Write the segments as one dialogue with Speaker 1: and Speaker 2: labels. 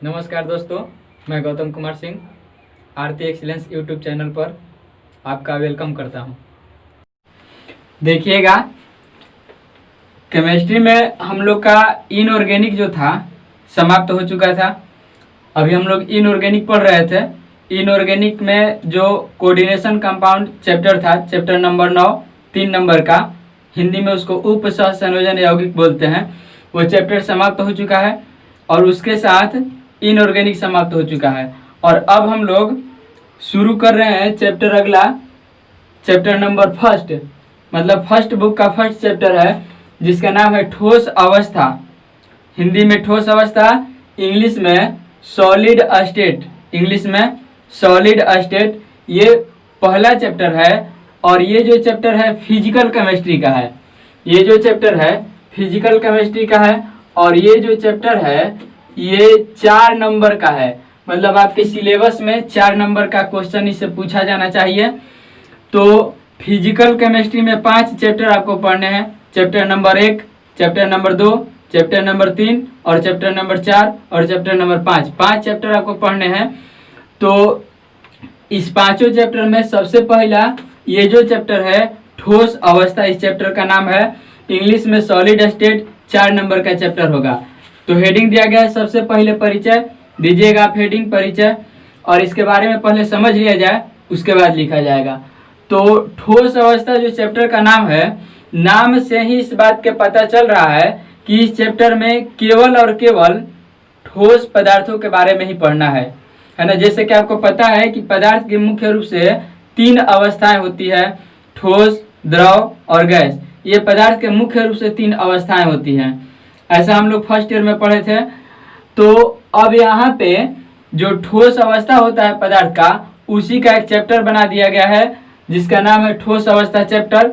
Speaker 1: नमस्कार दोस्तों, मैं गौतम कुमार सिंह आरती एक्सीलेंस यूट्यूब चैनल पर आपका वेलकम करता हूं। देखिएगा, केमिस्ट्री में हम लोग का इनऑर्गेनिक जो था समाप्त हो चुका था। अभी हम लोग इनऑर्गेनिक पढ़ रहे थे। इनऑर्गेनिक में जो कोऑर्डिनेशन कंपाउंड चैप्टर था, चैप्टर नंबर 9, 3 नंबर का, हिंदी में उसको उप सह संयोजन यौगिक बोलते हैं, वो चैप्टर समाप्त हो चुका है और उसके साथ इनऑर्गेनिक समाप्त हो चुका है। और अब हम लोग शुरू कर रहे हैं चैप्टर अगला, चैप्टर नंबर फर्स्ट, मतलब फर्स्ट बुक का फर्स्ट चैप्टर है, जिसका नाम है ठोस अवस्था। हिंदी में ठोस अवस्था, इंग्लिश में सॉलिड स्टेट, इंग्लिश में सॉलिड स्टेट। ये पहला चैप्टर है और ये जो चैप्टर है फिजिकल केमिस्ट्री का है। ये जो चैप्टर है फिजिकल केमिस्ट्री का है और ये जो चैप्टर है ये 4 नंबर का है। मतलब आपके सिलेबस में 4 नंबर का क्वेश्चन इससे पूछा जाना चाहिए। तो फिजिकल केमिस्ट्री में 5 चैप्टर आपको पढ़ने हैं। Chapter number 1, chapter number 2, chapter number 3 और चैप्टर नंबर 4 और चैप्टर नंबर 5। 5 चैप्टर आपको पढ़ने हैं। तो इस पांचों चैप्टर में सबसे पहला ये जो चैप्टर है ठोस अवस्था, इस चैप्टर का नाम है, इंग्लिश में सॉलिड स्टेट, 4 नंबर का चैप्टर होगा। तो हेडिंग दिया गया है, सबसे पहले परिचय दीजिएगा आप, हेडिंग परिचय, और इसके बारे में पहले समझ लिया जाए, उसके बाद लिखा जाएगा। तो ठोस अवस्था जो चैप्टर का नाम है, नाम से ही इस बात के पता चल रहा है कि इस चैप्टर में केवल और केवल ठोस पदार्थों के बारे में ही पढ़ना है ना। जैसे कि आपको पता है कि पदार्थ की मुख्य रूप से 3 अवस्थाएं होती है, ठोस, द्रव और गैस। ये पदार्थ के मुख्य रूप से 3 अवस्थाएं होती हैं। ऐसा हम लोग फर्स्ट ईयर में पढ़े थे। तो अब यहाँ पे जो ठोस अवस्था होता है पदार्थ का, उसी का एक चैप्टर बना दिया गया है जिसका नाम है ठोस अवस्था चैप्टर।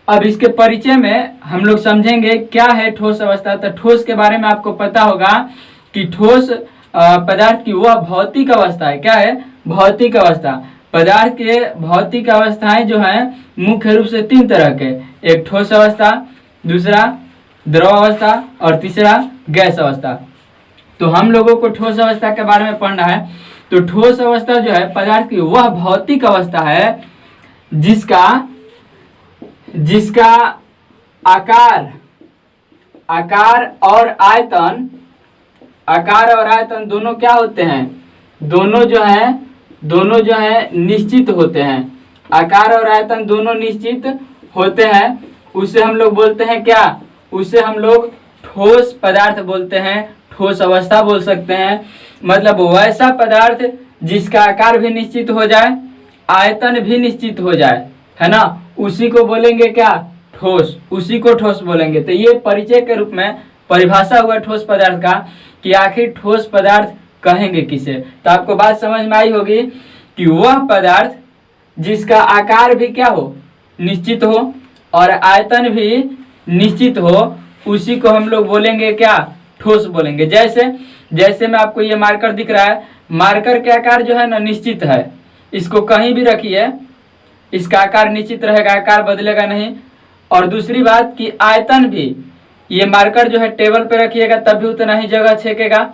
Speaker 1: अब इसके परिचय में हम लोग समझेंगे क्या है ठोस अवस्था। तो ठोस के बारे में आपको पता होगा कि ठोस पदार्थ की वह भौतिक अवस्था है। क्या है? भौतिक अवस्था। पदार्थ के भौतिक अवस्थाएं जो हैं मुख्य रूप से 3 तरह के, एक ठोस अवस्था, दूसरा द्रव अवस्था और तीसरा गैस अवस्था। तो हम लोगों को ठोस अवस्था के बारे में पढ़ना है। तो ठोस अवस्था जो है पदार्थ की वह भौतिक अवस्था है जिसका आकार और आयतन दोनों क्या होते हैं? दोनों जो है निश्चित होते हैं। आकार और आयतन दोनों निश्चित होते हैं। उसे हम लोग बोलते हैं क्या? उसे हम लोग ठोस पदार्थ बोलते हैं, ठोस अवस्था बोल सकते हैं। मतलब वैसा पदार्थ जिसका आकार भी निश्चित हो जाए, आयतन भी निश्चित हो जाए, है ना, उसी को बोलेंगे क्या? ठोस। उसी को ठोस बोलेंगे। तो ये परिचय के रूप में परिभाषा हुआ ठोस पदार्थ का कि आखिर ठोस पदार्थ कहेंगे किसे। तो आपको बात समझ में आई होगी कि वह पदार्थ जिसका आकार भी क्या हो? निश्चित हो और आयतन भी निश्चित हो, उसी को हम लोग बोलेंगे क्या? ठोस बोलेंगे। जैसे में आपको ये मार्कर दिख रहा है, मार्कर के आकार जो है ना निश्चित है। इसको कहीं भी रखिए, इसका आकार निश्चित रहेगा, आकार बदलेगा नहीं। और दूसरी बात कि आयतन भी, ये मार्कर जो है टेबल पे रखिएगा तब भी उतना ही जगह छेकेगा,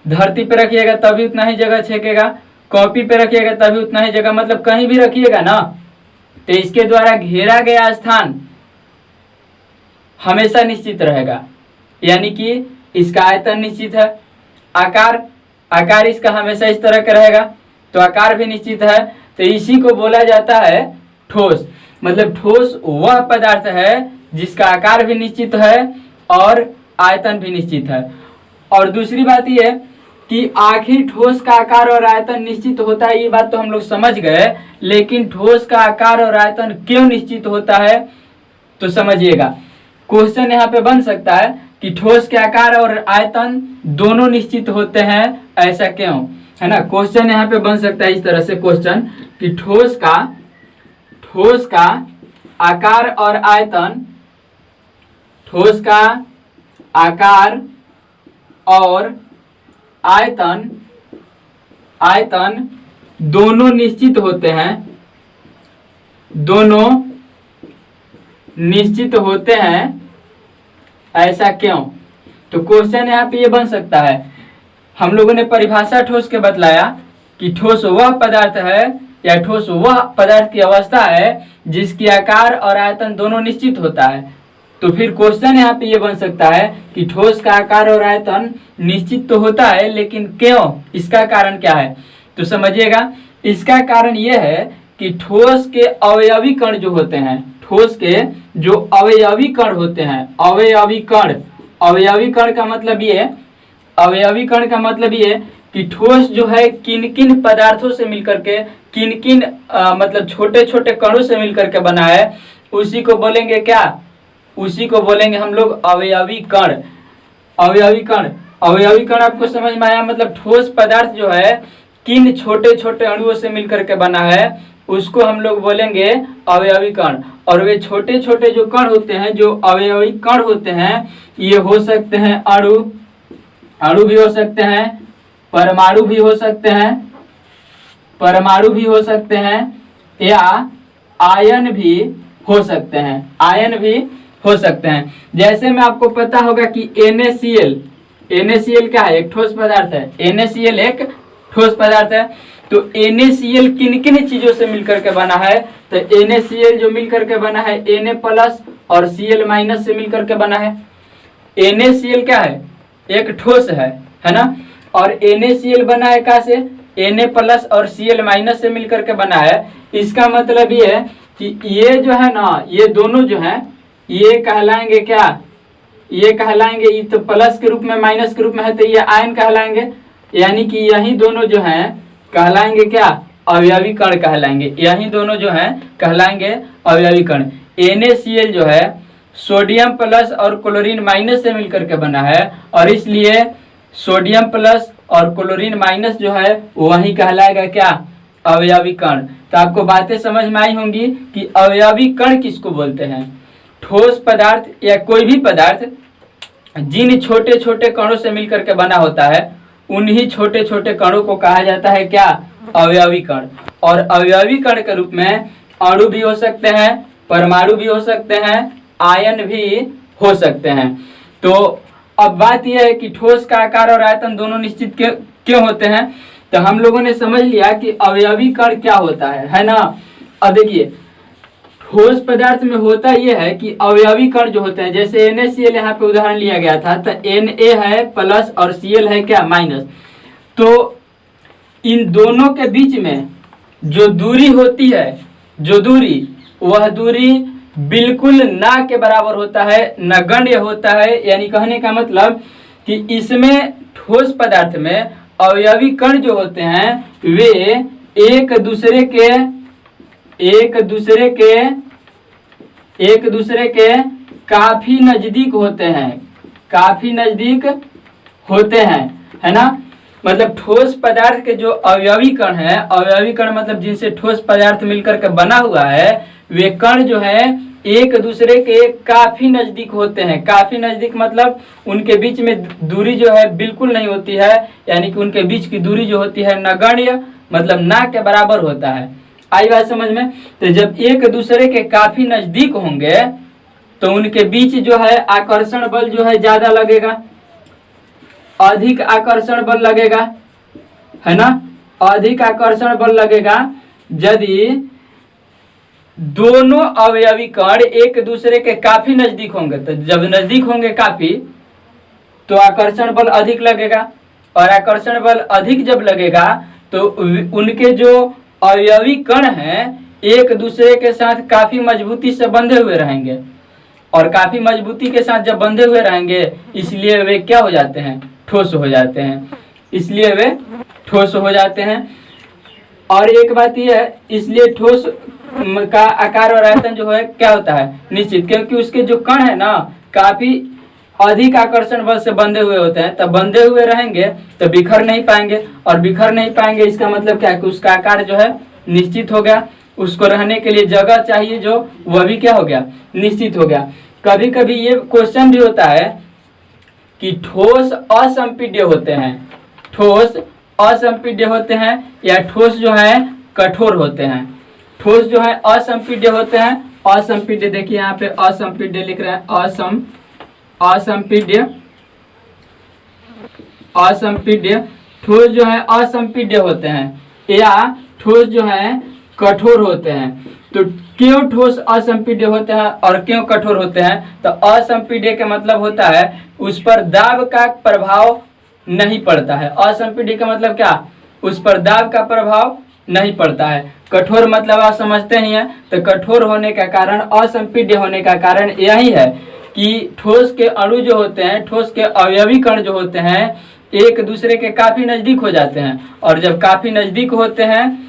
Speaker 1: धरती पे रखिएगा तब भी उतना ही जगह छेकेगा, कॉपी पे रखिएगा तभी उतना ही जगह, मतलब कहीं भी रखिएगा ना, तो इसके द्वारा घेरा गया स्थान हमेशा निश्चित रहेगा। यानी कि इसका आयतन निश्चित है, आकार इसका हमेशा इस तरह का रहेगा, तो आकार भी निश्चित है। तो इसी को बोला जाता है ठोस। मतलब ठोस वह पदार्थ है जिसका आकार भी निश्चित है और आयतन भी निश्चित है। और दूसरी बात यह कि आखिर ठोस का आकार और आयतन निश्चित होता है, ये बात तो हम लोग समझ गए, लेकिन ठोस का आकार और आयतन क्यों निश्चित होता है तो समझिएगा। क्वेश्चन यहाँ पे बन सकता है कि ठोस के आकार और आयतन दोनों निश्चित होते हैं, ऐसा क्यों, है ना। क्वेश्चन यहाँ पे बन सकता है इस तरह से क्वेश्चन कि ठोस का आकार और आयतन, ठोस का आकार और आयतन दोनों निश्चित होते हैं, दोनों निश्चित होते हैं, ऐसा क्यों। तो क्वेश्चन यहाँ पे ये बन सकता है हम लोगों ने परिभाषा ठोस के बतलाया कि ठोस वह पदार्थ है या ठोस वह पदार्थ की अवस्था है जिसकी आकार और आयतन दोनों निश्चित होता है। तो फिर क्वेश्चन यहाँ पे ये बन सकता है कि ठोस का आकार और आयतन निश्चित तो होता है, लेकिन क्यों, इसका कारण क्या है? तो समझिएगा, इसका कारण ये है कि ठोस के अवयवी कण जो होते हैं, ठोस के जो अवयवी कण होते हैं, अवयवी कण का मतलब ये, अवयवी कण का मतलब ये कि ठोस जो है किन किन पदार्थों से मिलकर के, किन किन मतलब छोटे छोटे कणों से मिलकर के बना है, उसी को बोलेंगे क्या, उसी को बोलेंगे हम लोग अवयवी कण। अवयवी कण, अवयवी कण आपको समझ में आया? मतलब ठोस पदार्थ जो है किन छोटे छोटे अणुओं से मिलकर के बना है, उसको हम लोग बोलेंगे अवयवी कण। और वे छोटे छोटे जो कण होते हैं, जो अवयवी कण होते हैं, ये हो सकते हैं अणु, अणु भी हो सकते हैं, परमाणु भी हो सकते हैं, परमाणु भी हो सकते हैं, या आयन भी हो सकते हैं, आयन भी हो सकते हैं। जैसे में आपको पता होगा कि NaCl, NaCl क्या है? एक ठोस पदार्थ है। NaCl एक ठोस पदार्थ है। तो NaCl किन किन चीजों से मिलकर के बना है? तो NaCl जो मिलकर के बना है Na+ और Cl- से मिलकर के बना है। NaCl क्या है? एक ठोस है ना? और NaCl बना है कहाँ से? Na+ और Cl- से मिलकर के बना है। इसका मतलब ये है कि ये जो है ना, ये दोनों जो है, ये कहलाएंगे क्या? ये कहलाएंगे, ये तो प्लस के रूप में माइनस के रूप में है, तो ये आयन कहलाएंगे। यानी कि यही दोनों जो हैं कहलाएंगे क्या? अवयवी कण कहलाएंगे। यही दोनों जो हैं कहलाएंगे अवयवी कण। NaCl जो है सोडियम+ और क्लोरीन- से मिलकर के बना है, और इसलिए सोडियम+ और क्लोरीन- जो है वही कहलाएगा क्या? अवयवी कण। तो आपको बातें समझ में आई होंगी कि अवयवी कण किसको बोलते हैं। ठोस पदार्थ या कोई भी पदार्थ जिन छोटे छोटे कणों से मिलकर के बना होता है, उन्हीं छोटे छोटे कणों को कहा जाता है क्या? अवयवी कण। और अवयवी कण के रूप में अणु भी हो सकते हैं, परमाणु भी हो सकते हैं, आयन भी हो सकते हैं। तो अब बात यह है कि ठोस का आकार और आयतन दोनों निश्चित क्यों होते हैं? तो हम लोगों ने समझ लिया कि अवयवी कण क्या होता है ना? अब देखिए, ठोस पदार्थ में होता यह है कि अवयवी कण जो होते हैं, जैसे NaCl यहाँ पे उदाहरण लिया गया था, तो Na है प्लस और Cl है क्या? माइनस। तो इन दोनों के बीच में जो दूरी होती है, जो दूरी, वह दूरी बिल्कुल ना के बराबर होता है, नगण्य होता है। यानी कहने का मतलब कि इसमें ठोस पदार्थ में अवयवी कण जो होते हैं वे एक दूसरे के काफी नजदीक होते हैं, काफी नजदीक होते हैं, है ना? मतलब ठोस पदार्थ के जो अवयवी कण है, अवयवी कण मतलब जिनसे ठोस पदार्थ मिलकर के बना हुआ है, वे कण जो है एक दूसरे के काफी नजदीक होते हैं। काफी नजदीक मतलब उनके बीच में दूरी जो है बिल्कुल नहीं होती है, यानी कि उनके बीच की दूरी जो होती है नगण्य, मतलब ना के बराबर होता है। आई बात समझ में? तो जब एक दूसरे के काफी नजदीक होंगे तो उनके बीच जो है आकर्षण बल जो है ज्यादा लगेगा, अधिक आकर्षण बल लगेगा, है ना? अधिक आकर्षण बल लगेगा यदि दोनों अवयवी कण एक दूसरे के काफी नजदीक होंगे। तो जब नजदीक होंगे काफी, तो आकर्षण बल अधिक लगेगा, और आकर्षण बल अधिक जब लगेगा तो उनके जो अवयवी कण हैं एक दूसरे के साथ काफी मजबूती से बंधे हुए रहेंगे, और काफी मजबूती के साथ जब बंधे हुए रहेंगे, इसलिए वे क्या हो जाते हैं? ठोस हो जाते हैं। इसलिए वे ठोस हो जाते हैं। और एक बात यह है, इसलिए ठोस का आकार और आयतन जो है क्या होता है? निश्चित, क्योंकि उसके जो कण है ना काफी अधिक आकर्षण बल से बंधे हुए होते हैं। तब बंधे हुए रहेंगे तो बिखर नहीं पाएंगे, और बिखर नहीं पाएंगे इसका मतलब क्या है? कि उसका आकार जो है निश्चित हो गया, उसको रहने के लिए जगह चाहिए जो वह भी क्या हो गया? निश्चित हो गया। कभी कभी ये क्वेश्चन भी होता है कि ठोस असंपीड्य होते हैं, ठोस असंपीड्य होते हैं, या ठोस जो है कठोर होते हैं। ठोस जो है असंपीड्य होते हैं। असंपीड्य देखिए यहाँ पे असंपीड्य लिख रहे हैं, असंपीड्य, असंपीड्य, ठोस जो है असंपीड्य होते हैं या ठोस जो है कठोर होते हैं। तो क्यों ठोस असंपीड्य होते हैं और क्यों कठोर होते हैं? तो असंपीड्य का मतलब होता है उस पर दाब का प्रभाव नहीं पड़ता है। असंपीड्य का मतलब क्या? उस पर दाब का प्रभाव नहीं पड़ता है। कठोर मतलब आप समझते ही हैं। तो कठोर होने का कारण, असंपीड्य होने का कारण यही है कि ठोस के अणु जो होते हैं, ठोस के अवयवी कण जो होते हैं, एक दूसरे के काफी नजदीक हो जाते हैं। और जब काफी नजदीक होते हैं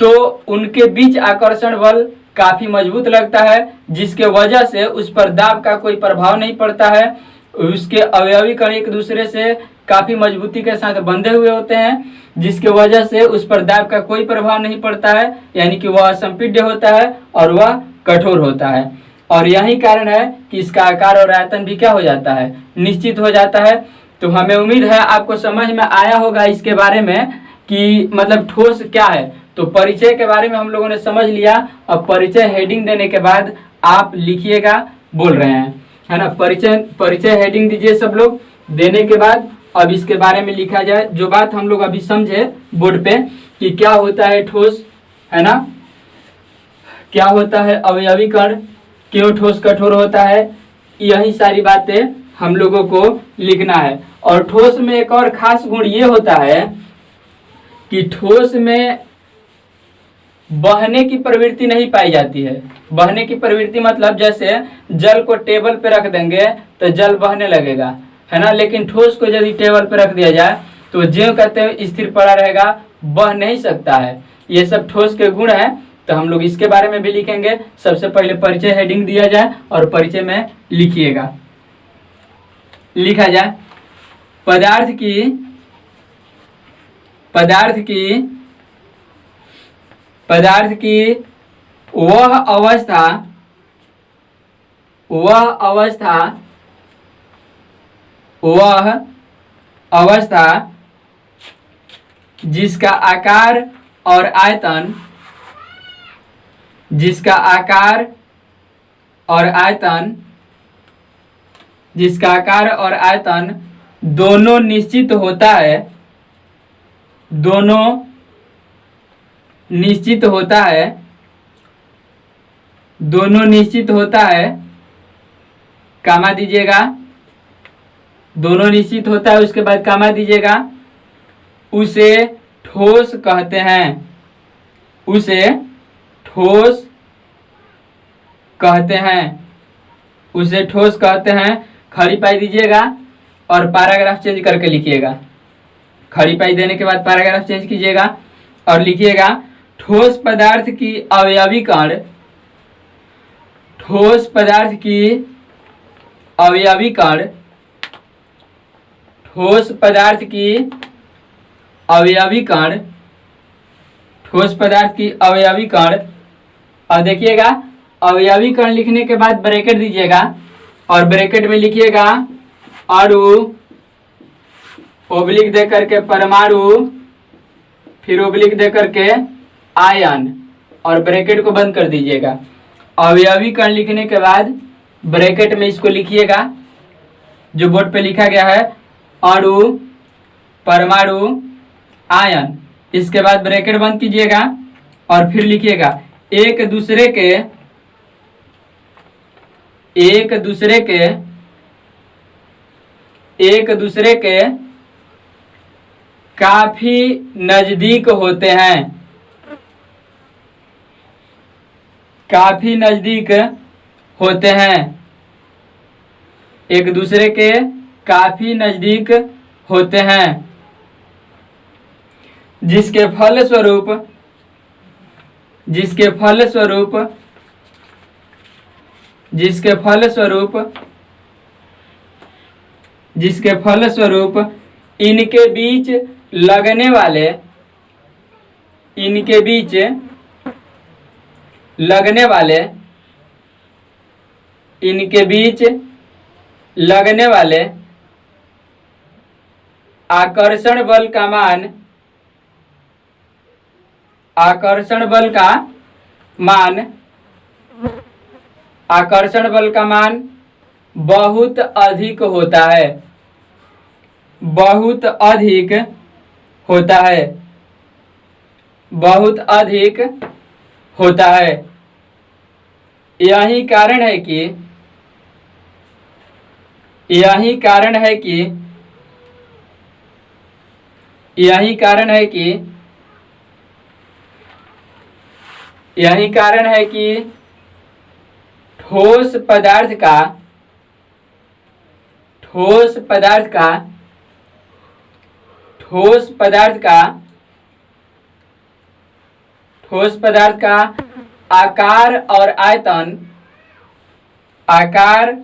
Speaker 1: तो उनके बीच आकर्षण बल काफी मजबूत लगता है, जिसके वजह से उस पर दाब का कोई प्रभाव नहीं पड़ता है। उसके अवयवी कण एक दूसरे से काफी मजबूती के साथ बंधे हुए होते हैं, जिसके वजह से उस पर दाब का कोई प्रभाव नहीं पड़ता है, यानी कि वह असंपीड्य होता है और वह कठोर होता है। और यही कारण है कि इसका आकार और आयतन भी क्या हो जाता है? निश्चित हो जाता है। तो हमें उम्मीद है आपको समझ में आया होगा इसके बारे में कि मतलब ठोस क्या है। तो परिचय के बारे में हम लोगों ने समझ लिया। अब परिचय हेडिंग देने के बाद आप लिखिएगा, बोल रहे हैं, है ना। परिचय हेडिंग दीजिए सब लोग। देने के बाद अब इसके बारे में लिखा जाए, जो बात हम लोग अभी समझे बोर्ड पे कि क्या होता है ठोस, है ना, क्या होता है अवयवी कण, क्यों ठोस कठोर होता है, यही सारी बातें हम लोगों को लिखना है। और ठोस में एक और खास गुण ये होता है कि ठोस में बहने की प्रवृत्ति नहीं पाई जाती है। बहने की प्रवृत्ति मतलब जैसे जल को टेबल पे रख देंगे तो जल बहने लगेगा, है ना। लेकिन ठोस को यदि टेबल पे रख दिया जाए तो ज्यों कहते हैं स्थिर पड़ा रहेगा, बह नहीं सकता है। ये सब ठोस के गुण है। तो हम लोग इसके बारे में भी लिखेंगे। सबसे पहले परिचय हेडिंग दिया जाए और परिचय में लिखिएगा। लिखा जाए पदार्थ की वह अवस्था जिसका आकार और आयतन दोनों निश्चित होता है, कामा दीजिएगा, दोनों निश्चित होता है, उसके बाद कामा दीजिएगा, उसे ठोस कहते हैं। खड़ी पाई दीजिएगा और पैराग्राफ चेंज करके लिखिएगा। खड़ी पाई देने के बाद पैराग्राफ चेंज कीजिएगा और लिखिएगा ठोस पदार्थ की अवयवी कण और देखिएगा अवयवी कण लिखने के बाद ब्रैकेट दीजिएगा और ब्रैकेट में लिखिएगा अणु ओब्लिक दे करके परमाणु, फिर ओब्लिक दे करके आयन और ब्रैकेट को बंद कर दीजिएगा। अवयवी कण लिखने के बाद ब्रैकेट में इसको लिखिएगा जो बोर्ड पे लिखा गया है, अणु परमाणु आयन। इसके बाद ब्रैकेट बंद कीजिएगा और फिर लिखिएगा एक दूसरे के काफी नजदीक होते हैं। एक दूसरे के काफी नजदीक होते हैं, जिसके फलस्वरूप इनके बीच लगने वाले आकर्षण बल का मान बहुत अधिक होता है। बहुत अधिक होता है, बहुत अधिक होता है। यही कारण है कि यही कारण है कि यही कारण है कि यही कारण है कि ठोस पदार्थ का ठोस पदार्थ का ठोस पदार्थ का ठोस पदार्थ का आकार और आयतन आकार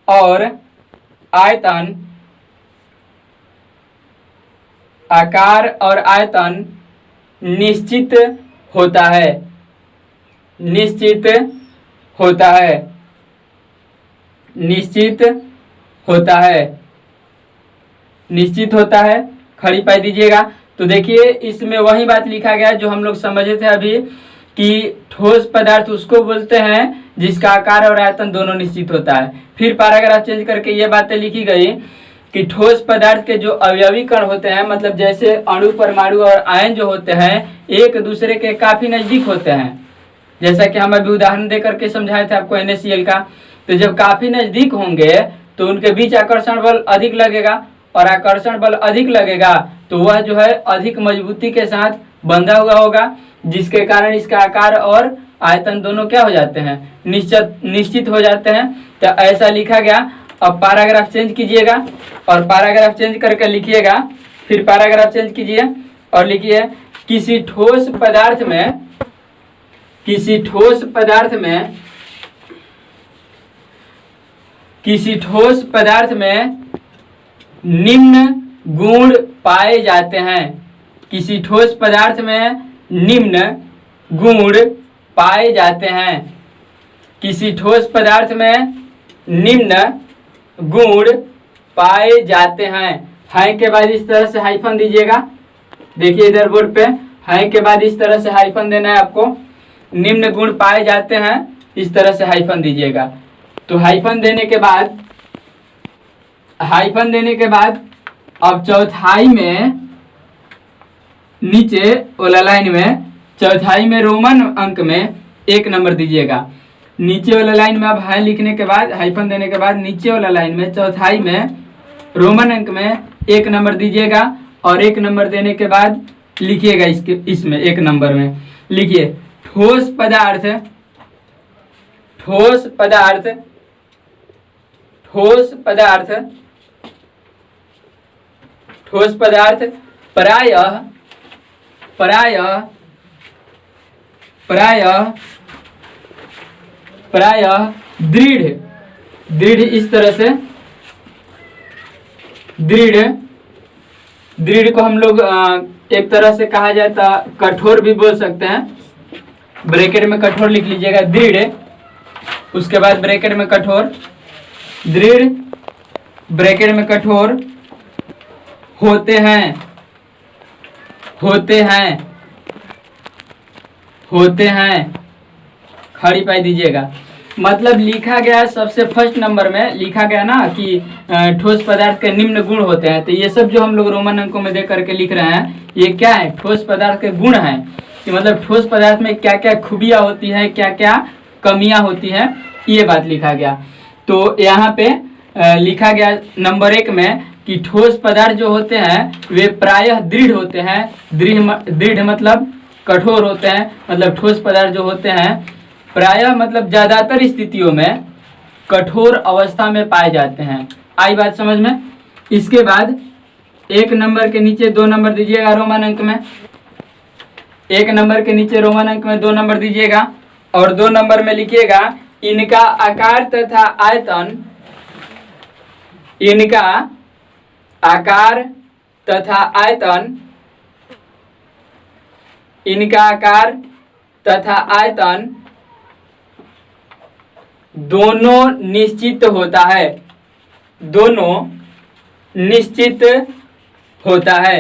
Speaker 1: और आयतन आकार और आयतन निश्चित होता है, निश्चित होता है, निश्चित होता है, निश्चित होता है। खड़ी पाई दीजिएगा। तो देखिए इसमें वही बात लिखा गया जो हम लोग समझे थे अभी कि ठोस पदार्थ उसको बोलते हैं जिसका आकार और आयतन दोनों निश्चित होता है। फिर पैराग्राफ चेंज करके ये बातें लिखी गई कि ठोस पदार्थ के जो अवयवी कण होते हैं, मतलब जैसे अणु, परमाणु और आयन जो होते हैं, एक दूसरे के काफी नजदीक होते हैं। जैसा कि हम अभी उदाहरण देकर के समझाए थे आपको NaCl का। तो जब काफी नजदीक होंगे तो उनके बीच आकर्षण बल अधिक लगेगा, और आकर्षण बल अधिक लगेगा तो वह जो है अधिक मजबूती के साथ बंधा हुआ होगा, जिसके कारण इसका आकार और आयतन दोनों क्या हो जाते हैं, निश्चित हो जाते हैं। तो ऐसा लिखा गया। अब पैराग्राफ चेंज कीजिएगा और पैराग्राफ चेंज करके लिखिएगा। फिर पैराग्राफ चेंज कीजिए और लिखिए किसी ठोस पदार्थ में किसी ठोस पदार्थ में निम्न गुण पाए जाते हैं। किसी ठोस पदार्थ में निम्न गुण पाए जाते हैं। किसी ठोस पदार्थ में निम्न गुण पाए जाते हैं। है के बाद इस तरह से हाइफन दीजिएगा। देखिए इधर बोर्ड पे है के बाद इस तरह से हाइफन देना है आपको। निम्न गुण पाए जाते हैं, इस तरह से हाइफन दीजिएगा। तो हाइफन देने के बाद अब चौथाई में नीचे वाला लाइन में, चौथाई में रोमन अंक में 1 नंबर दीजिएगा। नीचे वाला लाइन में अब हाई लिखने के बाद, हाइफन देने के बाद नीचे वाला लाइन में चौथाई में रोमन अंक में 1 नंबर दीजिएगा। और 1 नंबर देने के बाद लिखिएगा इसमें 1 नंबर में लिखिए ठोस पदार्थ प्रायः दृढ़ इस तरह से, दृढ़ को हम लोग एक तरह से कहा जाए तो कठोर भी बोल सकते हैं। ब्रैकेट में कठोर लिख लीजिएगा, दृढ़, उसके बाद ब्रैकेट में कठोर, दृढ़, ब्रैकेट में कठोर होते हैं। खड़ी पाई दीजिएगा। मतलब लिखा गया सबसे फर्स्ट नंबर में लिखा गया ना कि ठोस पदार्थ के निम्न गुण होते हैं। तो ये सब जो हम लोग रोमन अंकों में देख करके लिख रहे हैं, ये क्या है, ठोस पदार्थ के गुण हैं कि मतलब ठोस पदार्थ में क्या क्या खूबियां होती है, क्या क्या कमियां होती हैं, ये बात लिखा गया। तो यहाँ पे लिखा गया नंबर 1 में कि ठोस पदार्थ जो होते हैं वे प्रायः दृढ़ होते हैं। दृढ़ मतलब कठोर होते हैं। मतलब ठोस पदार्थ जो होते हैं प्रायः मतलब ज्यादातर स्थितियों में कठोर अवस्था में पाए जाते हैं। आई बात समझ में। इसके बाद 1 नंबर के नीचे 2 नंबर दीजिएगा रोमन अंक में। 1 नंबर के नीचे रोमन अंक में 2 नंबर दीजिएगा और 2 नंबर में लिखिएगा इनका आकार तथा आयतन, इनका आकार तथा आयतन, इनका आकार तथा आयतन दोनों निश्चित होता है। दोनों निश्चित होता है।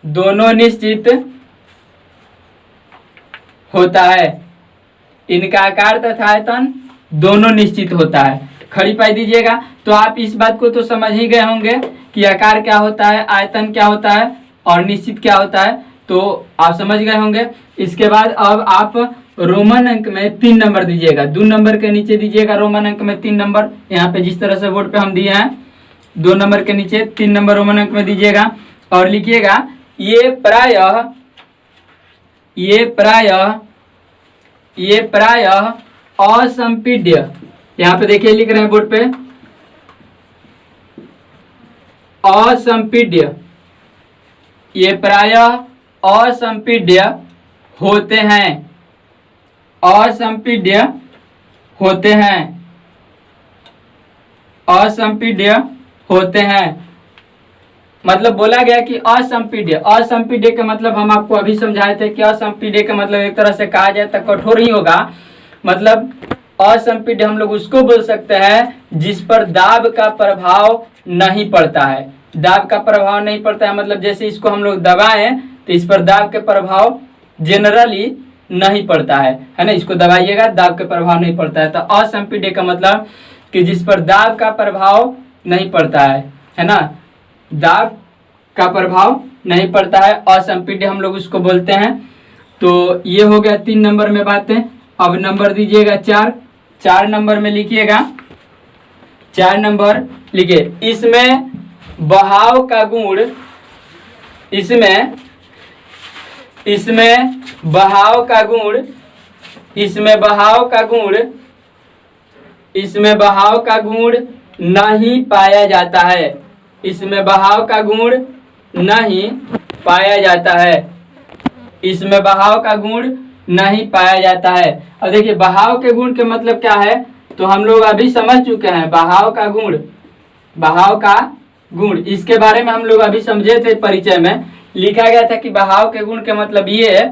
Speaker 1: दोनों निश्चित होता है। इनका आकार तथा आयतन दोनों निश्चित होता है। खड़ी पाई दीजिएगा। तो आप इस बात को तो समझ ही गए होंगे कि आकार क्या होता है, आयतन क्या होता है और निश्चित क्या होता है, तो आप समझ गए होंगे। इसके बाद अब आप रोमन अंक में 3 नंबर दीजिएगा, 2 नंबर के नीचे दीजिएगा रोमन अंक में 3 नंबर। यहाँ पे जिस तरह से बोर्ड पे हम दिए हैं 2 नंबर के नीचे 3 नंबर रोमन अंक में दीजिएगा और लिखिएगा ये प्रायः असंपीड्य। यहाँ पे देखिए लिख रहे हैं बोर्ड पे असंपीड्य, ये प्रायः असंपीड्य होते हैं, असंपीड्य होते हैं, असंपीड्य होते हैं। मतलब बोला गया कि असंपीड्य, असंपीड्य का मतलब हम आपको अभी समझाए थे कि असंपीड्य का मतलब एक तरह से कहा जाए तो कठोर ही होगा। मतलब असंपीड्य हम लोग उसको बोल सकते हैं जिस पर दाब का प्रभाव नहीं पड़ता है। दाब का प्रभाव नहीं पड़ता है मतलब जैसे इसको हम लोग दबाएं तो इस पर दाब के प्रभाव जनरली नहीं पड़ता है ना। इसको दबाइएगा दाब के प्रभाव नहीं पड़ता है। तो असंपीड्य का मतलब कि जिस पर दाब का प्रभाव नहीं पड़ता है ना, दाब का प्रभाव नहीं पड़ता है, असंपीड्य हम लोग उसको बोलते हैं। तो ये हो गया 3 नंबर में बातें। अब नंबर दीजिएगा 4 नंबर में लिखिएगा, 4 नंबर लिखिए, इसमें बहाव का गुण, इसमें बहाव का गुण, इसमें बहाव का गुण नहीं पाया जाता है, इसमें बहाव का गुण नहीं पाया जाता है, इसमें बहाव का गुण नहीं पाया जाता है। और देखिए बहाव के गुण के मतलब क्या है तो हम लोग अभी समझ चुके हैं। बहाव का गुण, बहाव का गुण इसके बारे में हम लोग अभी समझे थे, परिचय में लिखा गया था कि बहाव के गुण के मतलब ये है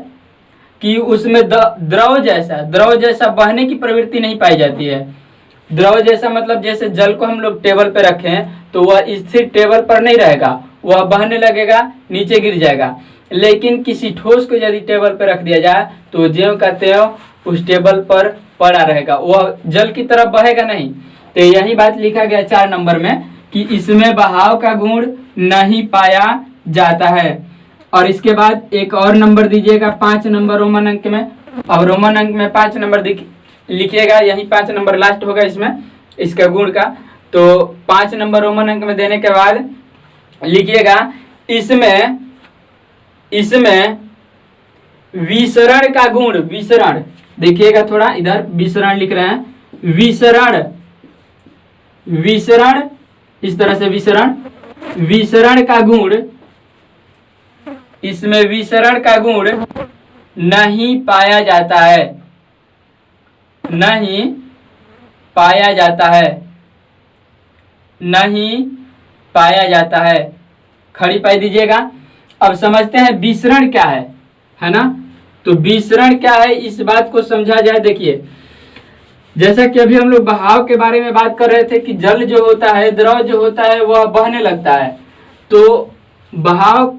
Speaker 1: कि उसमें द्रव जैसा बहने की प्रवृत्ति नहीं पाई जाती है। द्रव जैसा मतलब जैसे जल को हम लोग टेबल पे रखें तो वह स्थिर टेबल पर नहीं रहेगा, वह बहने लगेगा, नीचे गिर जाएगा। लेकिन किसी ठोस को यदि टेबल पर रख दिया जाए तो ज्यों का त्यों उस टेबल पर पड़ा रहेगा, वह जल की तरफ बहेगा नहीं। तो यही बात लिखा गया 4 नंबर में कि इसमें बहाव का गुण नहीं पाया जाता है। और इसके बाद एक और नंबर दीजिएगा 5 नंबर रोमन अंक में। अब रोमन अंक में 5 नंबर लिखिएगा, यही 5 नंबर लास्ट होगा इसमें इसका गुण का। तो 5 नंबर रोमन अंक में देने के बाद लिखिएगा इसमें विसरण का गुण, विसरण देखिएगा थोड़ा इधर, विसरण लिख रहे हैं, विसरण इस तरह से विसरण का गुण, इसमें विसरण का गुण नहीं पाया जाता है, नहीं पाया जाता है, नहीं पाया जाता है। खड़ी पाई दीजिएगा। अब समझते हैं विसरण क्या है ना। तो विसरण क्या है इस बात को समझा जाए। देखिए जैसा कि अभी हम लोग बहाव के बारे में बात कर रहे थे कि जल जो होता है, द्रव जो होता है वह बहने लगता है, तो बहाव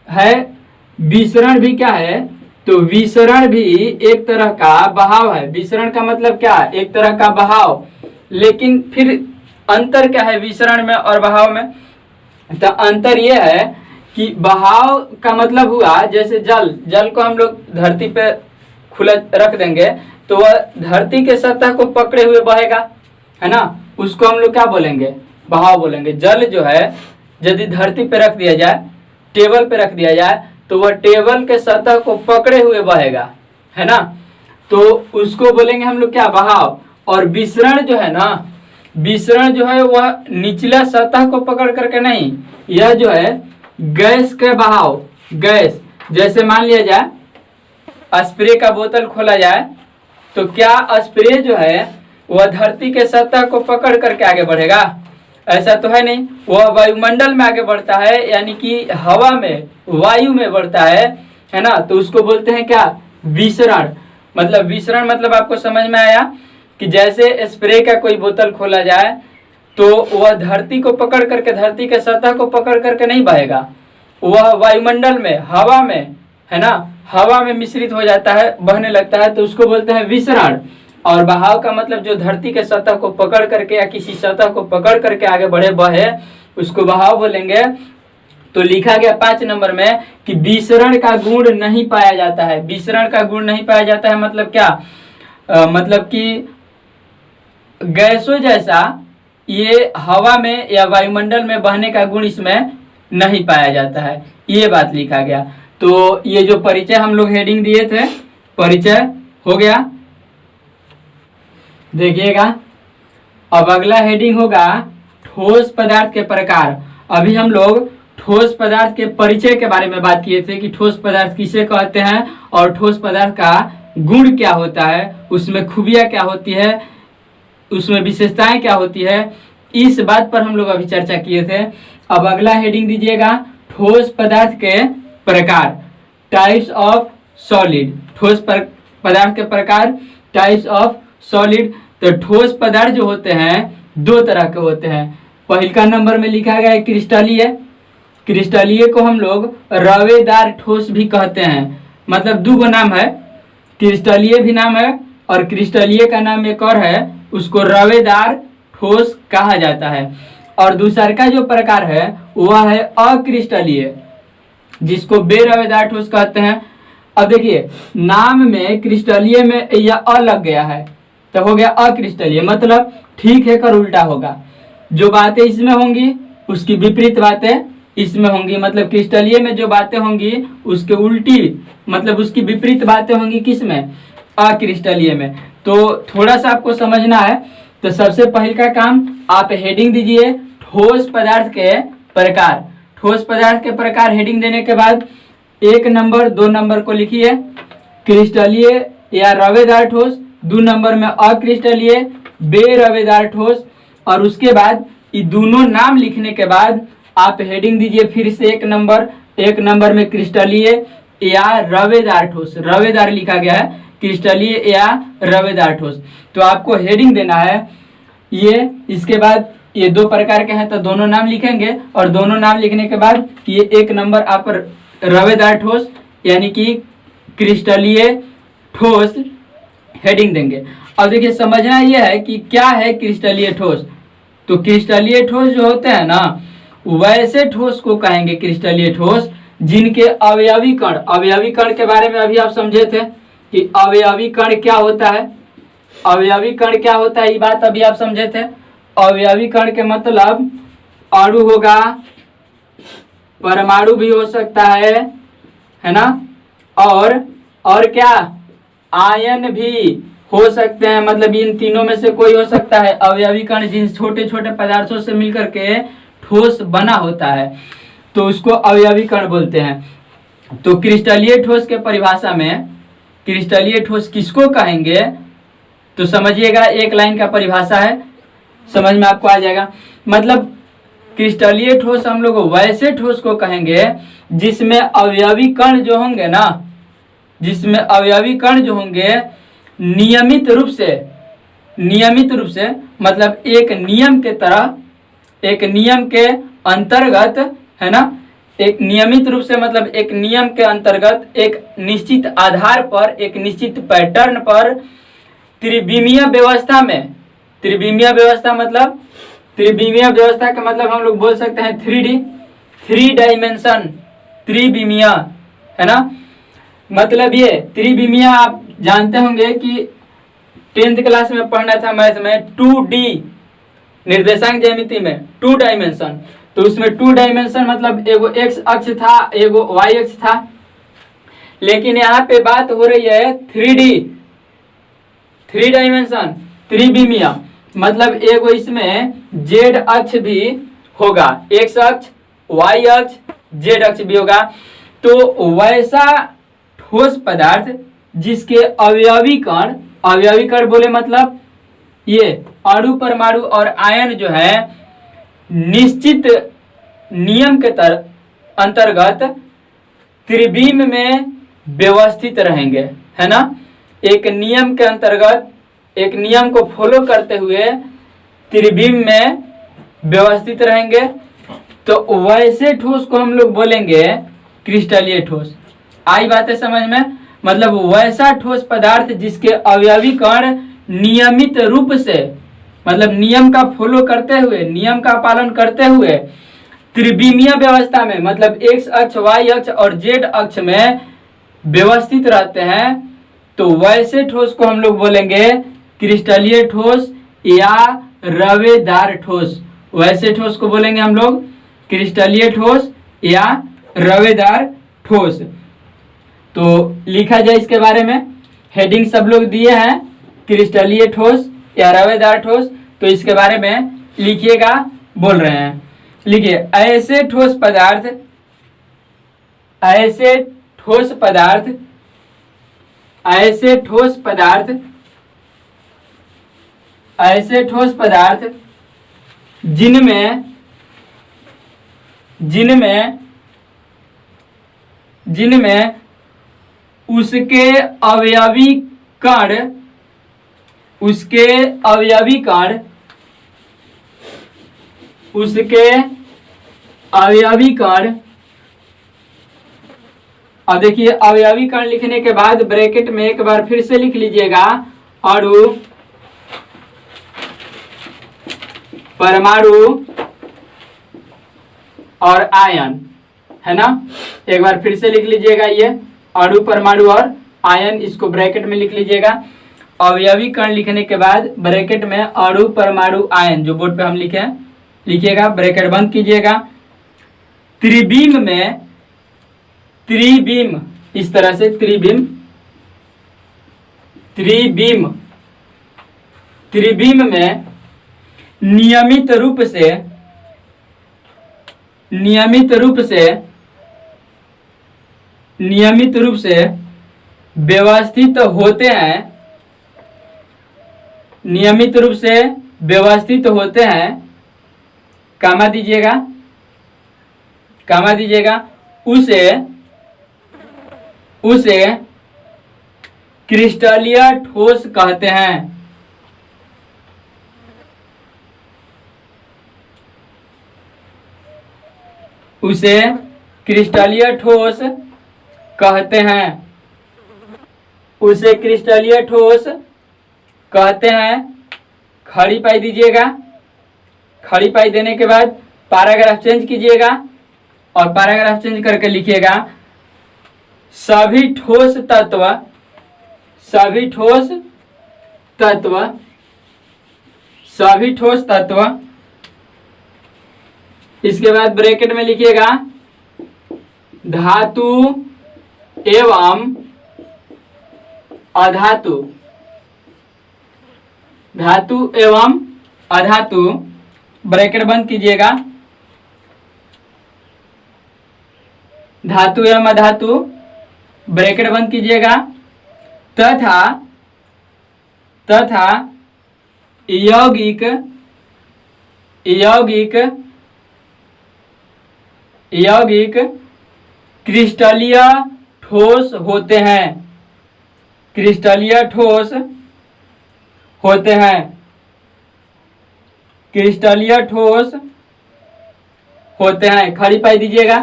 Speaker 1: है। विसरण भी क्या है तो विसरण भी एक तरह का बहाव है। विसरण का मतलब क्या है, एक तरह का बहाव। लेकिन फिर अंतर क्या है विसरण में और बहाव में, तो अंतर यह है कि बहाव का मतलब हुआ जैसे जल को हम लोग धरती पे खुला रख देंगे तो वह धरती के सतह को पकड़े हुए बहेगा, है ना। उसको हम लोग क्या बोलेंगे, बहाव बोलेंगे। जल जो है यदि धरती पे रख दिया जाए, टेबल पे रख दिया जाए तो वह टेबल के सतह को पकड़े हुए बहेगा, है ना। तो उसको बोलेंगे हम लोग क्या, बहाव। और विसरण जो है ना, विसरण जो है वह निचला सतह को पकड़ करके नहीं, यह जो है गैस के बहाव, गैस जैसे मान लिया जाए स्प्रे का बोतल खोला जाए तो क्या स्प्रे जो है वह धरती के सतह को पकड़ करके आगे बढ़ेगा, ऐसा तो है नहीं। वह वायुमंडल में आगे बढ़ता है, यानी कि हवा में, वायु में बढ़ता है ना। तो उसको बोलते हैं क्या, विसरण। मतलब विसरण मतलब आपको समझ में आया कि जैसे स्प्रे का कोई बोतल खोला जाए तो वह धरती को पकड़ करके, धरती के सतह को पकड़ करके नहीं बहेगा, वह वायुमंडल में, हवा में, है ना, हवा में मिश्रित हो जाता है, बहने लगता है, तो उसको बोलते हैं विसरण। और बहाव का मतलब जो धरती के सतह को पकड़ करके या किसी सतह को पकड़ करके आगे बढ़े, बहे, उसको बहाव बोलेंगे। तो लिखा गया 5 नंबर में कि विसरण का गुण नहीं पाया जाता है। विसरण का गुण नहीं पाया जाता है मतलब क्या? मतलब कि गैसों जैसा ये हवा में या वायुमंडल में बहने का गुण इसमें नहीं पाया जाता है, ये बात लिखा गया। तो ये जो परिचय हम लोग हेडिंग दिए थे, परिचय हो गया। देखिएगा अब अगला हेडिंग होगा ठोस पदार्थ के प्रकार। अभी हम लोग ठोस पदार्थ के परिचय के बारे में बात किए थे कि ठोस पदार्थ किसे कहते हैं और ठोस पदार्थ का गुण क्या होता है, उसमें खूबियां क्या होती है, उसमें विशेषताएं क्या होती है, इस बात पर हम लोग अभी चर्चा किए थे। अब अगला हेडिंग दीजिएगा ठोस पदार्थ के प्रकार, टाइप्स ऑफ सॉलिड। ठोस पदार्थ के प्रकार, टाइप्स ऑफ सॉलिड। तो ठोस पदार्थ जो होते हैं 2 तरह के होते हैं। पहला नंबर में लिखा गया है क्रिस्टलीय। क्रिस्टलीय को हम लोग रवेदार ठोस भी कहते हैं, मतलब 2 नाम है, क्रिस्टलीय भी नाम है और क्रिस्टलीय का नाम एक और है, उसको रवेदार ठोस कहा जाता है। और दूसरा का जो प्रकार है वह है अक्रिस्टलीय, जिसको बेरवेदार ठोस कहते हैं। अब देखिए नाम में क्रिस्टलीय में यह अ लग गया है तो हो गया अक्रिस्टलीय, मतलब ठीक है कर उल्टा होगा। जो बातें इसमें होंगी उसकी विपरीत बातें इसमें होंगी, मतलब क्रिस्टलीय में जो बातें होंगी उसके उल्टी, मतलब उसकी विपरीत बातें होंगी किसमें? अक्रिस्टलीय में। तो थोड़ा सा आपको समझना है। तो सबसे पहले का काम आप हेडिंग दीजिए ठोस पदार्थ के प्रकार। ठोस पदार्थ के प्रकार हेडिंग देने के बाद 1 नंबर 2 नंबर को लिखिए क्रिस्टलीय या रवेदार ठोस, 2 नंबर में अक्रिस्टलीय बेरवेदार ठोस, और उसके बाद ये दोनों नाम लिखने के बाद आप हेडिंग दीजिए फिर से 1 नंबर में क्रिस्टलीय या रवेदार ठोस। रवेदार लिखा गया है, क्रिस्टलीय या रवेदार ठोस। तो आपको हेडिंग देना है ये, इसके बाद ये 2 प्रकार के हैं तो दोनों नाम लिखेंगे और दोनों नाम लिखने के बाद ये 1 नंबर आप रवेदार ठोस यानी कि क्रिस्टलीय ठोस हेडिंग देंगे। अब देखिए समझना यह है कि क्या है क्रिस्टलीय ठोस। तो क्रिस्टलीय ठोस जो होते हैं ना, वैसे ठोस को कहेंगे क्रिस्टलीय ठोस जिनके अवयवी कण, अवयवी कण के बारे में अभी आप समझे थे कि अवयवी कण क्या होता है। अवयवी कण क्या होता है ये बात अभी आप समझे थे। अवयवी कण के मतलब अणु होगा, परमाणु भी हो सकता है ना, और क्या आयन भी हो सकते हैं, मतलब इन तीनों में से कोई हो सकता है। अवयवी कण जिन छोटे छोटे पदार्थों से मिलकर के ठोस बना होता है तो उसको अवयवी कण बोलते हैं। तो क्रिस्टलीय ठोस के परिभाषा में क्रिस्टलीय ठोस किसको कहेंगे तो समझिएगा, 1 लाइन का परिभाषा है, समझ में आपको आ जाएगा। मतलब क्रिस्टलीय ठोस हम लोग वैसे ठोस को कहेंगे जिसमें अवयवी कण जो होंगे ना, जिसमें अवयवी कण जो होंगे नियमित रूप से मतलब एक नियम के तरह, एक नियम के अंतर्गत, है ना, एक नियमित रूप से मतलब एक नियम के अंतर्गत एक निश्चित आधार पर, एक निश्चित पैटर्न पर त्रिविमीय व्यवस्था में, त्रिविमीय व्यवस्था मतलब, त्रिविमीय व्यवस्था का मतलब हम लोग बोल सकते हैं 3D, 3 डायमेंशन, त्रिविमीय, है ना। मतलब ये त्रिविमीय आप जानते होंगे कि 10th क्लास में पढ़ना था मैथ में, 2D निर्देशांक ज्यामिति में 2 डायमेंशन। तो उसमें 2 डायमेंशन मतलब एगो x अक्ष था, एगो y अक्ष था, लेकिन यहाँ पे बात हो रही है 3D, 3 डायमेंशन, त्रिविमीय, मतलब एगो इसमें z अक्ष भी होगा, x अक्ष, y अक्ष, z अक्ष भी होगा। तो वैसा ठोस पदार्थ जिसके अवयवी कण बोले मतलब ये अणु, परमाणु और आयन जो है निश्चित नियम के अंतर्गत त्रिविम में व्यवस्थित रहेंगे, है ना। एक नियम के अंतर्गत, एक नियम को फॉलो करते हुए त्रिविम में व्यवस्थित रहेंगे। तो वैसे ठोस को हम लोग बोलेंगे क्रिस्टलीय ठोस। आई बातें समझ में? मतलब वैसा ठोस पदार्थ जिसके अवयवी कण नियमित रूप से मतलब नियम का फॉलो करते हुए, नियम का पालन करते हुए त्रिविमीय व्यवस्था में, मतलब एक्स अक्ष, वाई अक्ष और जेड अक्ष में व्यवस्थित रहते हैं, तो वैसे ठोस को हम लोग बोलेंगे क्रिस्टलीय ठोस या रवेदार ठोस। वैसे ठोस को बोलेंगे हम लोग क्रिस्टलीय ठोस या रवेदार ठोस। तो लिखा जाए इसके बारे में, हेडिंग सब लोग दिए हैं, क्रिस्टलीय ठोस या रवेदार ठोस, तो इसके बारे में लिखिएगा, बोल रहे हैं। लिखिए, ऐसे ठोस पदार्थ, ऐसे ठोस पदार्थ, ऐसे ठोस पदार्थ, ऐसे ठोस पदार्थ जिनमें जिनमें जिनमें उसके अवयवी कण, उसके अवयवी कण, उसके अवयवी कण, अब देखिए अवयवी कण लिखने के बाद ब्रैकेट में एक बार फिर से लिख लीजिएगा, अणु, परमाणु और आयन, है ना। एक बार फिर से लिख लीजिएगा, ये अणु, परमाणु और आयन, इसको ब्रैकेट में लिख लीजिएगा। अवयवी कण लिखने के बाद ब्रैकेट में अणु, परमाणु, आयन, जो बोर्ड पे हम लिखे हैं लिखिएगा, ब्रैकेट बंद कीजिएगा। त्रिविम में, त्रिविम, इस तरह से त्रिविम, त्रिविम, त्रिविम में नियमित रूप से, नियमित रूप से, नियमित रूप से व्यवस्थित होते हैं, नियमित रूप से व्यवस्थित होते हैं, कामा दीजिएगा, कामा दीजिएगा, उसे उसे क्रिस्टलीय ठोस कहते हैं। उसे क्रिस्टलीय ठोस कहते हैं, उसे क्रिस्टलीय ठोस कहते हैं। खड़ी पाई दीजिएगा, खड़ी पाई देने के बाद पैराग्राफ चेंज कीजिएगा और पैराग्राफ चेंज करके लिखिएगा, सभी ठोस तत्व, सभी ठोस तत्व, सभी ठोस तत्व, इसके बाद ब्रैकेट में लिखिएगा धातु एवं अधातु, धातु एवं अधातु, ब्रैकेट बंद कीजिएगा, धातु एवं अधातु, ब्रैकेट बंद कीजिएगा, तथा तथा यौगिक, यौगिक, यौगिक क्रिस्टलीय ठोस होते हैं, क्रिस्टलीय ठोस होते हैं, क्रिस्टलीय ठोस होते हैं। खड़ी पाई दीजिएगा।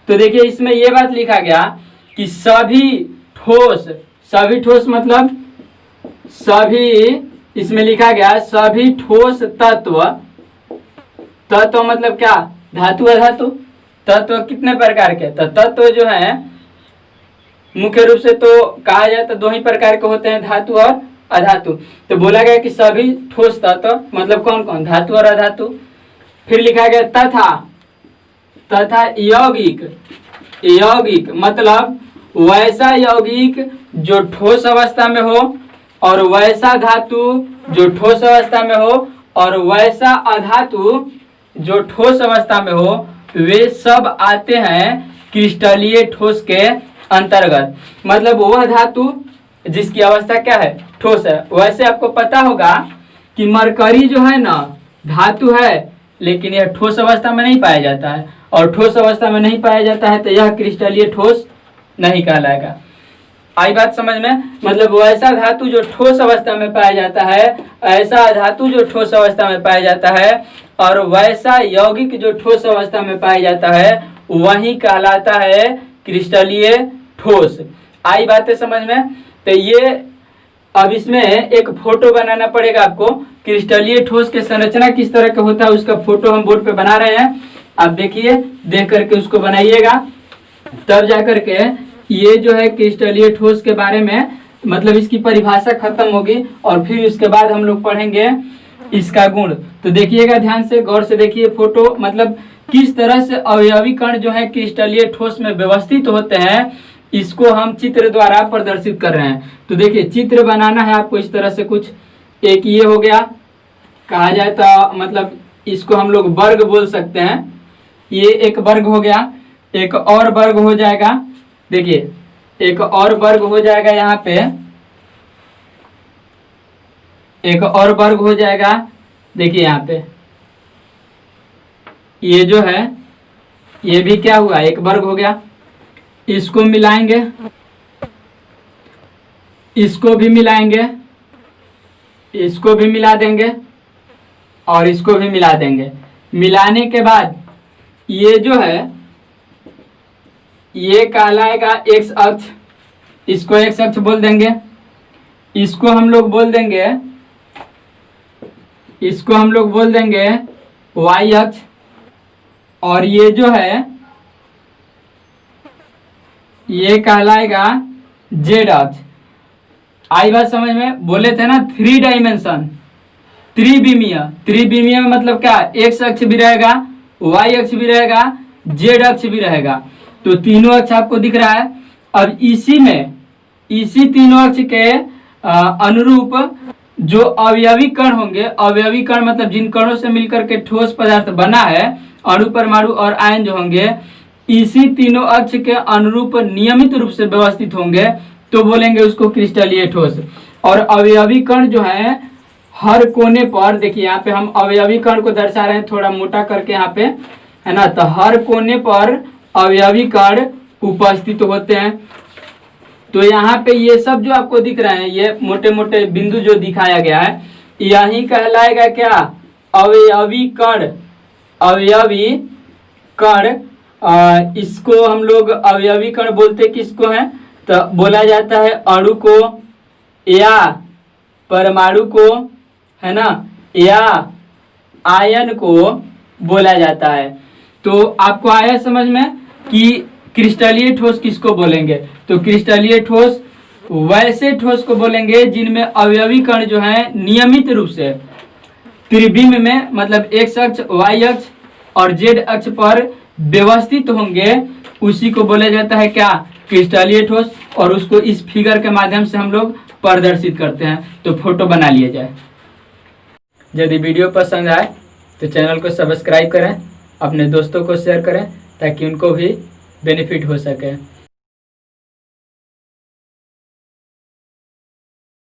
Speaker 1: तो देखिए इसमें यह बात लिखा गया कि सभी ठोस, सभी ठोस मतलब सभी, इसमें लिखा गया सभी ठोस तत्व, तत्व मतलब क्या, धातु अधातु। तत्व कितने प्रकार के, तो तत्व जो है मुख्य रूप से तो कहा जाए तो दो ही प्रकार के होते हैं, धातु और अधातु। तो बोला गया कि सभी ठोस तत्व मतलब कौन कौन, धातु और अधातु। फिर लिखा गया तथा, तथा यौगिक, यौगिक मतलब वैसा यौगिक जो ठोस अवस्था में हो और वैसा धातु जो ठोस अवस्था में हो और वैसा अधातु जो ठोस अवस्था में हो, वे सब आते हैं क्रिस्टलीय ठोस के अंतर्गत। मतलब वह धातु जिसकी अवस्था क्या है, ठोस है। वैसे आपको पता होगा कि मरकरी जो है ना धातु है, लेकिन यह ठोस अवस्था में नहीं पाया जाता है, और ठोस अवस्था में नहीं पाया जाता है तो यह क्रिस्टलीय ठोस नहीं कहलाएगा। आई बात समझ में। मतलब वैसा धातु जो ठोस अवस्था में पाया जाता है, ऐसा धातु जो ठोस अवस्था में पाया जाता है, और वैसा यौगिक जो ठोस अवस्था में पाया जाता है, वही कहलाता है क्रिस्टलीय ठोस। आई बातें समझ में। तो ये अब इसमें एक फोटो बनाना पड़ेगा आपको, क्रिस्टलीय ठोस के संरचना किस तरह का होता है उसका फोटो हम बोर्ड पे बना रहे हैं। आप देखिए, देख करके उसको बनाइएगा, तब जा करके ये जो है क्रिस्टलीय ठोस के बारे में मतलब इसकी परिभाषा खत्म होगी और फिर उसके बाद हम लोग पढ़ेंगे इसका गुण। तो देखिएगा, ध्यान से गौर से देखिए फोटो, मतलब किस तरह से अवयवी कण जो है क्रिस्टलीय ठोस में व्यवस्थित होते हैं, इसको हम चित्र द्वारा प्रदर्शित कर रहे हैं। तो देखिए, चित्र बनाना है आपको इस तरह से कुछ। एक ये हो गया, कहा जाए तो मतलब इसको हम लोग वर्ग बोल सकते हैं। ये एक वर्ग हो गया, एक और वर्ग हो जाएगा। देखिए, एक और वर्ग हो जाएगा, यहाँ पे एक और वर्ग हो जाएगा। देखिए यहाँ पे ये जो है ये भी क्या हुआ, एक वर्ग हो गया। इसको मिलाएंगे, इसको भी मिलाएंगे, इसको भी मिला देंगे और इसको भी मिला देंगे। मिलाने के बाद ये जो है ये कहलाएगा एक्स अक्ष, इसको एक्स अक्ष बोल देंगे। इसको हम लोग बोल देंगे, इसको हम लोग बोल देंगे वाई अक्ष। और ये जो है ये कहलाएगा जेड अक्ष। आई बात समझ में? बोले थे ना 3 डायमेंशन, त्रिविमीय। त्रिविमीय में मतलब क्या, एक्स अक्ष भी रहेगा, वाई अक्ष भी रहेगा, जेड अक्ष भी रहेगा। तो तीनों अक्ष आपको दिख रहा है। अब इसी में, इसी तीनों अक्ष के अनुरूप जो अवयवी कण होंगे, अवयवी कण मतलब जिन कणों से मिलकर के ठोस पदार्थ बना है, अणु परमाणु और आयन जो होंगे, इसी तीनों अक्ष के अनुरूप नियमित रूप से व्यवस्थित होंगे तो बोलेंगे उसको क्रिस्टलीय ठोस। और अवयवी कण जो है हर कोने पर, देखिए यहाँ पे हम अवयवी कण को दर्शा रहे हैं थोड़ा मोटा करके यहाँ पे, है ना। तो हर कोने पर अवयवी कण उपस्थित होते हैं। तो यहाँ पे ये सब जो आपको दिख रहे हैं, ये मोटे मोटे बिंदु जो दिखाया गया है, यही कहलाएगा क्या, अवयवी कण। अवयवी कण, इसको हम लोग अवयवी कण बोलते किसको है, तो बोला जाता है अणु को या परमाणु को, है ना, या आयन को बोला जाता है। तो आपको आया समझ में कि क्रिस्टलीय ठोस किसको बोलेंगे। तो क्रिस्टलीय ठोस वैसे ठोस को बोलेंगे जिनमें अवयवी कण जो है नियमित रूप से त्रिविम में, मतलब एक्स अक्ष, वाई अक्ष और जेड अक्ष पर व्यवस्थित होंगे, उसी को बोला जाता है क्या, क्रिस्टलीय ठोस। और उसको इस फिगर के माध्यम से हम लोग प्रदर्शित करते हैं। तो फोटो बना लिया जाए। यदि वीडियो पसंद आए तो चैनल को सब्सक्राइब करें, अपने दोस्तों को शेयर करें ताकि उनको भी बेनिफिट हो सके।